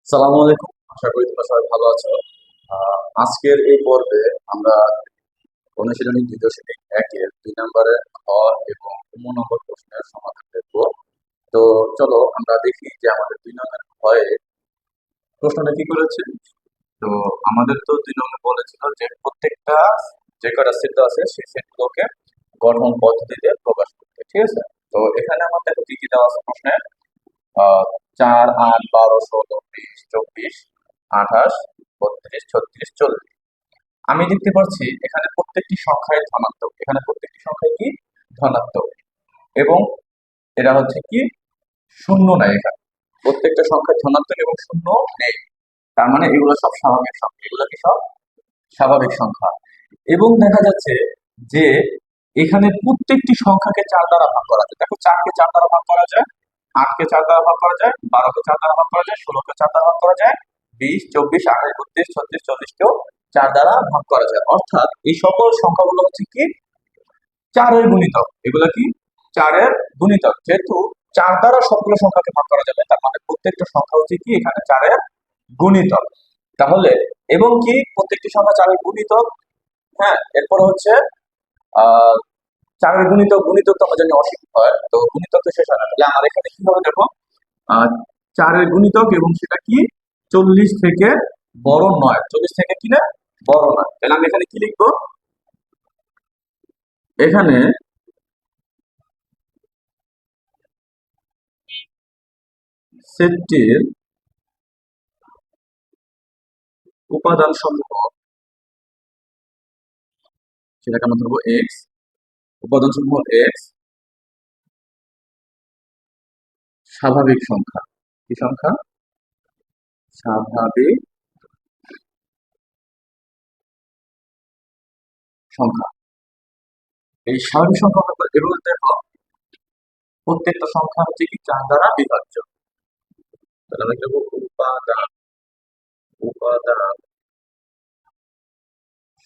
সালামু আলাইকুম। আশা করি তোমরা সবাই ভালো আছো। আজকের এই পর্বে আমরা অনুশীলনী 2.1-এর 2 নম্বরের খ এবং 15 নম্বর প্রশ্নের সমাধান দেখব। তো চলো আমরা দেখি যে আমাদের 2 নম্বর ক্ষয়ে প্রশ্নটা কি করেছে। তো আমাদের তো 2 নম্বর বলেছিল যে প্রত্যেকটা যে কটা সেট আছে সেই সেটগুলোকে গঠন পদ্ধতিতে প্রকাশ করতে, ঠিক আছে। তো এখানে আমার দেখো কি কি দেওয়া আছে প্রশ্নে। 4, 8, 12, 16, 20, 24, 28, 32, 36, 40। আমি দেখতে পাচ্ছি এখানে প্রত্যেকটি সংখ্যায় ধনাত্মক, এখানে প্রত্যেকটি সংখ্যায় কি ধনাত্মক, এবং এরা হচ্ছে কি শূন্য নাই। এখানে প্রত্যেকটা সংখ্যায় ধনাত্মক এবং শূন্য নেই। তার মানে এগুলো সব স্বাভাবিক সংখ্যা, এগুলো কি সব স্বাভাবিক সংখ্যা। এবং দেখা যাচ্ছে যে এখানে প্রত্যেকটি সংখ্যাকে 4 দ্বারা ভাগ করা যায়। দেখো 4কে 4 দ্বারা ভাগ করা যায়, 8কে 4 দ্বারা ভাগ করা যায়, 12কে 4 দ্বারা ভাগ করা যায়, 16কে 4 দ্বারা ভাগ করা যায়, 20, 24, 28, 32, 36, 40কেও 4 দ্বারা ভাগ করা যায়। অর্থাৎ এই সকল সংখ্যাগুলো হচ্ছে কি 4-এর গুণিতক। এগুলো কি 4-এর গুণিতক। যেহেতু 4 দ্বারা সবগুলো সংখ্যাকে ভাগ করা যাবে, তার মানে প্রত্যেকটা সংখ্যা হচ্ছে কি এখানে 4-এর গুণিতক। তাহলে এবং কি প্রত্যেকটি সংখ্যা 4-এর গুণিতক। হ্যাঁ, এরপর হচ্ছে আহ 4-এর গুণিতক, গুণিতক তো আমরা জানি অসীম হয়, তো গুণিতক তো শেষ হয় না। তাহলে আমার এখানে কি হবে দেখো, আহ 4-এর গুণিতক এবং সেটা কি 40 থেকে বড় নয়, 40 থেকে কি না বড় নয়। তাহলে আমি এখানে কি লিখবো, এখানে সেটটির উপাদান সমূহ, সেটাকে আমরা ধরবো এক্স, উপাদান সমূহ এক্স, স্বাভাবিক সংখ্যা। কি সংখ্যা? স্বাভাবিক সংখ্যা। এই স্বাভাবিক সংখ্যা এবং দেখো প্রত্যেকটা সংখ্যা হচ্ছে কি 4 দ্বারা বিভাজ্য। তাহলে আমরা কি লিখবো, উপাদান, উপাদান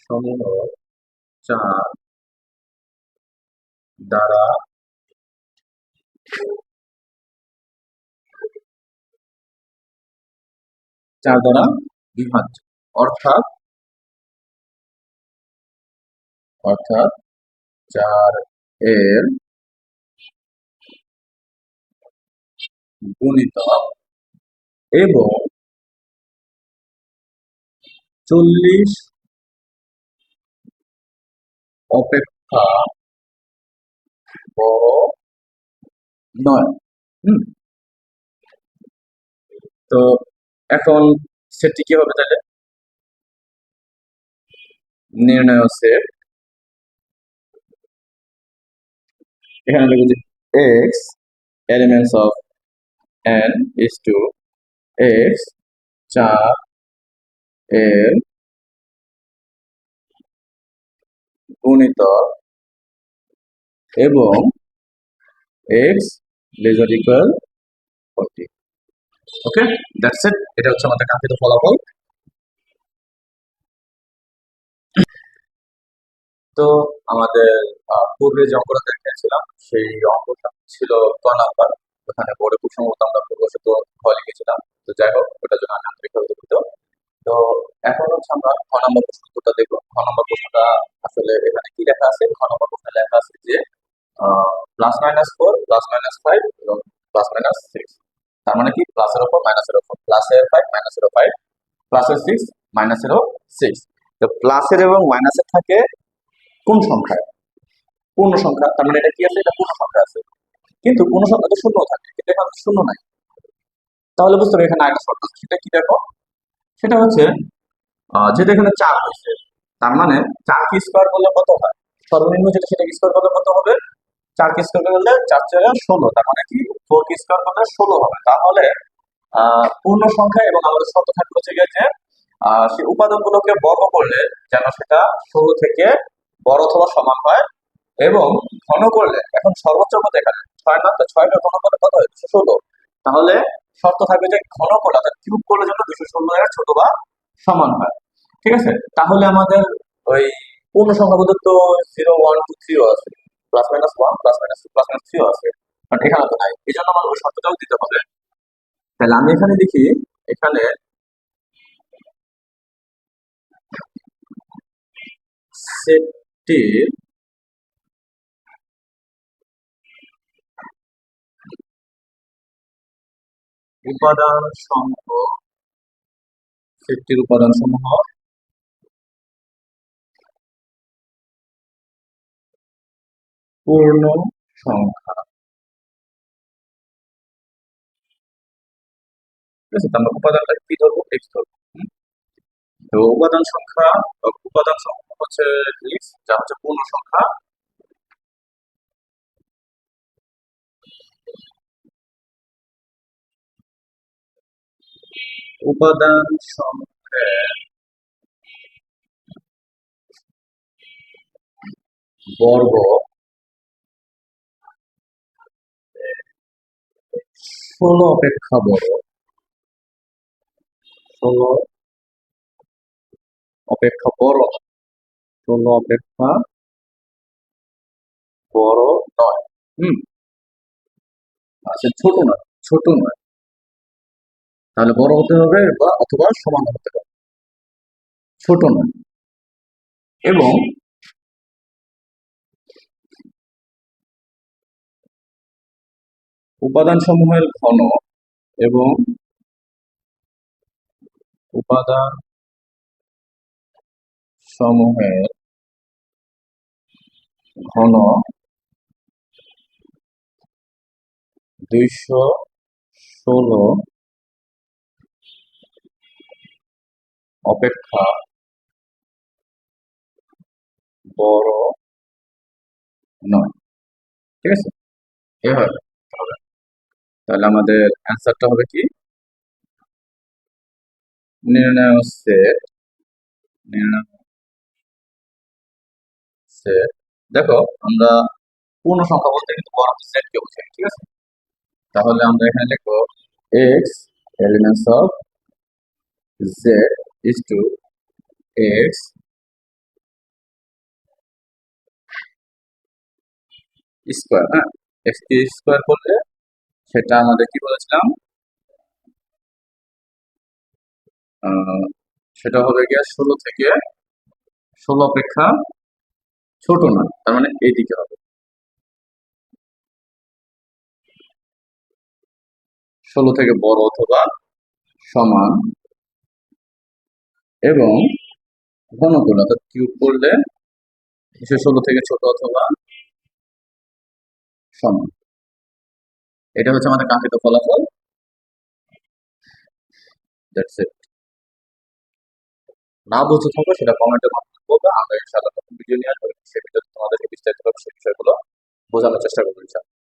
সমূহ 4 দ্বারা 4 দ্বারা বিভাজ্য। অর্থাৎ অর্থাৎ 4 এর গুণিতক এবং 40 অপেক্ষা বড় নয়। হুম। তো এখন সেটটি কি হবে তাহলে, নির্ণয় সেট। এখানে লিখব যে x elements of N is two x, 4 এর গুণিতক এবং x lesser equal 40। Okay, that's it. এটা হচ্ছে আমাদের কাঙ্ক্ষিত ফলাফল। তো আমাদের পূর্বে যে অঙ্কটা দেখিয়েছিলাম সেই অঙ্কটা ছিল ক নাম্বার। ওখানে বোর্ডে খুব সম্ভবত আমরা ভুলবশত খ লিখেছিলাম। তো যাই হোক, ওটার জন্য আমি আন্তরিকভাবে দুঃখিত। তো এখন হচ্ছে আমরা খ নম্বর প্রশ্নটা দেখবো। খ নম্বর প্রশ্নটা আসলে এখানে কি লেখা আছে, খ নম্বর প্রশ্নে লেখা আছে যে +-4, +-5 এবং +-6। তার মানে কি প্লাসের ওপর মাইনাসের ওপর, প্লাসের 5 মাইনাসের 5, প্লাসের 6 মাইনাসেরও 6। তো প্লাসের এবং মাইনাসের থাকে কোন সংখ্যায়? পূর্ণ সংখ্যা। তার মানে এটা কি আছে, এটা পূর্ণ সংখ্যা আছে। কিন্তু পূর্ণ সংখ্যা তো শূন্য থাকে, কিন্তু এখানে শূন্য নাই। তাহলে বুঝতে হবে এখানে একটা শর্ত আছে। সেটা কি দেখো, সেটা হচ্ছে যেহেতু এখানে 4 হয়েছে, তার মানে 4 কে স্কোয়ার করলে কত হয়, সর্বনিম্ন যেটা সেটা স্কোয়ার করলে কত হবে, 4 কে স্কোয়ার করলে 4×4 = 16। তার মানে কি 4 কে স্কোয়ার করলে 16 হবে। তাহলে পূর্ণ সংখ্যা এবং আমাদের শর্ত থাকবে হচ্ছে গিয়ে যে সেই উপাদানগুলোকে বর্গ করলে যেন সেটা 16 থেকে বড় অথবা সমান হয়, এবং ঘন করলে, এখন সর্বোচ্চ কত এখানে 6 না, তো 6টা ঘন করলে কত হয় 216। তাহলে শর্ত থাকবে যে ঘন করলে অর্থাৎ কিউব করলে যেন 216 এর ছোট বা সমান হয়। ঠিক আছে, তাহলে আমাদের ওই পূর্ণ সংখ্যা পদ্ধতি তো 0, 1, 2, 3 আছে, +-1, +-2, +-3 আছে, বাট এখানে তো নাই। এই জন্য আমার ওই শর্তটাও দিতে হবে। তাহলে আমি এখানে লিখি এখানে সেটটির উপাদান সমূহ সেটটির উপাদান সমূহ পূর্ণ সংখ্যা। ঠিক আছে, তো আমরা উপাদানটা কি ধরবো? এক্স ধরবো। তো উপাদান সমূহ হচ্ছে এক্স, যা হচ্ছে পূর্ণ সংখ্যা। উপাদান সমূহের বর্গ 16 অপেক্ষা বড়, 16 অপেক্ষা বড়, 16 অপেক্ষা বড় নয়। হুম। আচ্ছা, ছোট নয়, তাহলে বড় হতে হবে বা অথবা সমান হতে হবে, ছোট নয়। এবং উপাদান সমূহের ঘন এবং উপাদান সমূহের ঘন 216 অপেক্ষা বড় নয়। ঠিক আছে, এভাবে হবে। তাহলে আমাদের অ্যান্সারটা হবে কি? নির্ণয় সেট, নির্ণয় সেট। দেখো, আমরা পূর্ণ সংখ্যা বলতে কিন্তু বড় সেট কে বোঝাই। ঠিক আছে, তাহলে আমরা এখানে লিখবো x elements of Z is two x square. হ্যাঁ, এক্স কে স্কোয়ার করলে সেটা আমাদের কি বলেছিলাম, সেটা হবে গিয়ে 16 অপেক্ষা ছোট না, তার মানে এইদিকে হবে 16 থেকে বড় অথবা সমান। এবং ঘন করলে অর্থাৎ কিউব করলে সে 16 থেকে ছোট অথবা সমান। এটা হচ্ছে আমাদের কাঙ্ক্ষিত ফলাফল। That's it. না বুঝে থাকো সেটা কমেন্টের মাধ্যমে বলবে, আমরা ইনশাআল্লাহ নতুন ভিডিও নিয়ে আসবো, সেই ভিডিওতে তোমাদেরকে বিস্তারিতভাবে সেই বিষয়গুলো বোঝানোর চেষ্টা করবো ইনশাআল্লাহ।